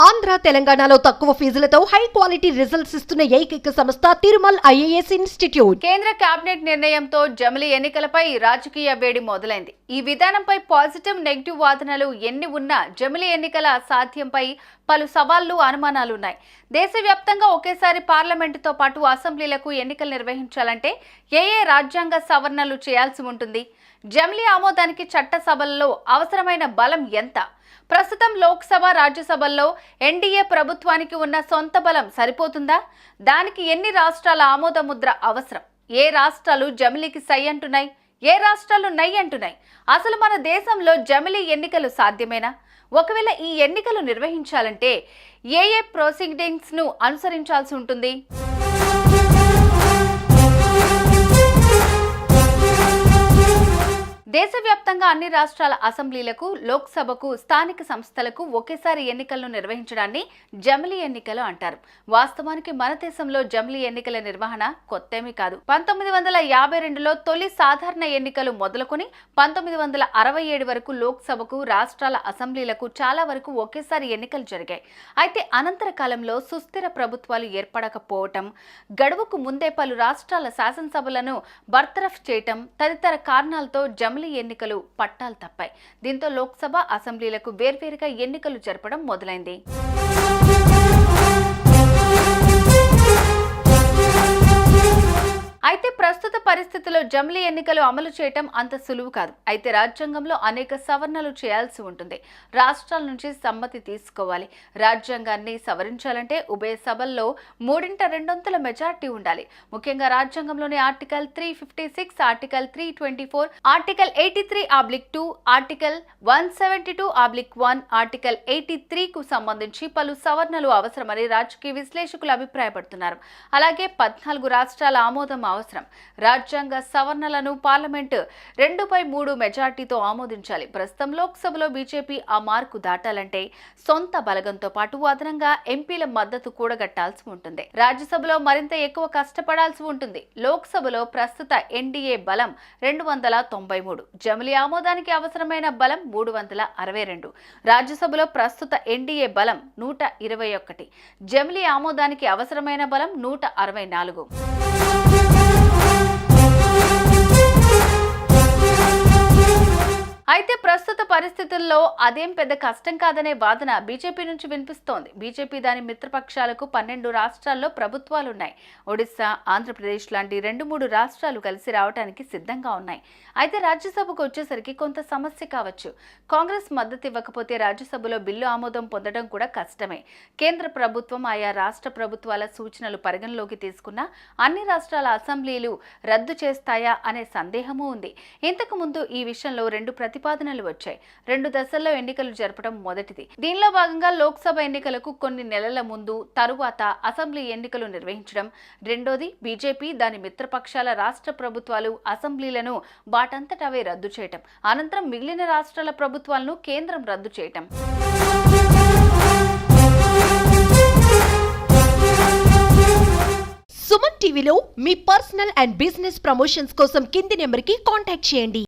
ఆంధ్ర తెలంగాణలో తక్కువ ఫీజులతో high quality results ఇస్తున్న ఏకైక సంస్థ తిరుమల్ ఐఏఎస్ ఇన్స్టిట్యూట్. కేంద్ర కేబినెట్ నిర్ణయంతో జమిలీ ఎన్నికలపై రాజకీయ వేడి మొదలైంది. ఈ విధానంపై పాజిటివ్, నెగిటివ్ వాదనలు ఎన్ని ఉన్నా జమిలీ ఎన్నికల సాధ్యంపై పలు సవాళ్లు, అనుమానాలున్నాయి. దేశవ్యాప్తంగా ఒకేసారి పార్లమెంటుతో పాటు అసెంబ్లీలకు ఎన్నికలు నిర్వహించాలంటే ఏ రాజ్యాంగ సవరణలు చేయాల్సి ఉంటుంది? జమిలీ ఆమోదానికి చట్టసభల్లో అవసరమైన బలం ఎంత? ప్రస్తుతం లోక్సభ, రాజ్యసభల్లో ఎన్డీఏ ప్రభుత్వానికి ఉన్న సొంత బలం సరిపోతుందా? దానికి ఎన్ని రాష్ట్రాల ఆమోద ముద్ర అవసరం? ఏ రాష్ట్రాలు జమిలీకి సై అంటున్నాయి? ఏ రాష్ట్రాలు నై అంటున్నాయి? అసలు మన దేశంలో జమిలీ ఎన్నికలు సాధ్యమేనా? ఒకవేళ ఈ ఎన్నికలు నిర్వహించాలంటే ఏ ప్రొసీడింగ్స్ ను అనుసరించాల్సి ఉంటుంది? దేశవ్యాప్తంగా అన్ని రాష్ట్రాల అసెంబ్లీలకు, లోక్సభకు, స్థానిక సంస్థలకు ఒకేసారి ఎన్నికలను నిర్వహించడాన్ని జమిలీ ఎన్నికలు అంటారు. వాస్తవానికి మన దేశంలో జమిలీ ఎన్నికల నిర్వహణ కొత్తేమీ కాదు. 1952లో తొలి సాధారణ ఎన్నికలు మొదలుకొని 1967 వరకు లోక్సభకు, రాష్ట్రాల అసెంబ్లీలకు చాలా వరకు ఒకేసారి ఎన్నికలు జరిగాయి. అయితే అనంతర కాలంలో సుస్థిర ప్రభుత్వాలు ఏర్పడకపోవటం, గడువుకు ముందే పలు రాష్ట్రాల శాసనసభలను బర్తరఫ్ చేయటం తదితర కారణాలతో జమిలీ ఎన్నికలు పట్టాలు తప్పాయి. దీంతో లోక్సభ, అసెంబ్లీలకు వేర్వేరుగా ఎన్నికలు జరపడం మొదలైంది. అయితే ప్రస్తుత పరిస్థితుల్లో జమిలీ ఎన్నికలు అమలు చేయటం అంత సులువు కాదు. అయితే రాజ్యాంగంలో అనేక సవరణలు చేయాల్సి ఉంటుంది. రాష్ట్రాల నుంచి సమ్మతి తీసుకోవాలి. రాజ్యాంగాన్ని సవరించాలంటే ఉభయ సభల్లో 3/2 మెజార్టీ ఉండాలి. ముఖ్యంగా రాజ్యాంగంలోని article 356, article 324, article 83/2, article 172/1, article 83కు సంబంధించి పలు సవరణలు అవసరమని రాజకీయ విశ్లేషకులు అభిప్రాయపడుతున్నారు. అలాగే 14 రాష్ట్రాల ఆమోదం అవసరం. రాజ్యాంగ సవరణలను పార్లమెంటు 2/3 మెజార్టీతో ఆమోదించాలి. ప్రస్తుతం లోక్సభలో బీజేపీ ఆ మార్కు దాటాలంటే సొంత బలగంతో పాటు అదనంగా ఎంపీల మద్దతు కూడగట్టాల్సి ఉంటుంది. రాజ్యసభలో మరింత ఎక్కువ కష్టపడాల్సి ఉంటుంది. లోక్సభలో ప్రస్తుత ఎన్డీఏ బలం 293, జమిలీ ఆమోదానికి అవసరమైన బలం 362. రాజ్యసభలో ప్రస్తుత ఎన్డీఏ బలం 121, జమిలీ ఆమోదానికి అవసరమైన బలం 164. అయితే ప్రస్తుత పరిస్థితుల్లో అదేం పెద్ద కష్టం కాదనే వాదన బీజేపీ నుంచి వినిపిస్తోంది. బీజేపీ దాని మిత్రపక్షాలకు 12 రాష్ట్రాల్లో ప్రభుత్వాలున్నాయి. ఒడిశా, ఆంధ్రప్రదేశ్ లాంటి 2-3 రాష్ట్రాలు కలిసి రావడానికి సిద్ధంగా ఉన్నాయి. అయితే రాజ్యసభకు వచ్చేసరికి కొంత సమస్య కావచ్చు. కాంగ్రెస్ మద్దతు ఇవ్వకపోతే రాజ్యసభలో బిల్లు ఆమోదం పొందడం కూడా కష్టమే. కేంద్ర ప్రభుత్వం ఆయా రాష్ట్ర ప్రభుత్వాల సూచనలు పరిగణలోకి తీసుకున్న అన్ని రాష్ట్రాల అసెంబ్లీలు రద్దు చేస్తాయా అనే సందేహమూ ఉంది. ఇంతకు ముందు ఈ విషయంలో 2 ప్రతిపాదనలు వచ్చాయి. 2 దశల్లో ఎన్నికలు జరపడం మొదటిది. దీనిలో భాగంగా లోక్సభ ఎన్నికలకు కొన్ని నెలల ముందు, తరువాత అసెంబ్లీ ఎన్నికలు నిర్వహించడం. రెండోది బీజేపీ, దాని మిత్రపక్షాల రాష్ట్ర ప్రభుత్వాలు అసెంబ్లీలను వాటంతట అవే రద్దు చేయటం. అనంతరం మిగిలిన రాష్ట్రాల ప్రభుత్వాలను కేంద్రం రద్దు చేయటం. సుమన్ టీవీలో మీ పర్సనల్ అండ్ బిజినెస్ ప్రమోషన్స్ కోసం కింది నెంబర్కి కాంటాక్ట్ చేయండి.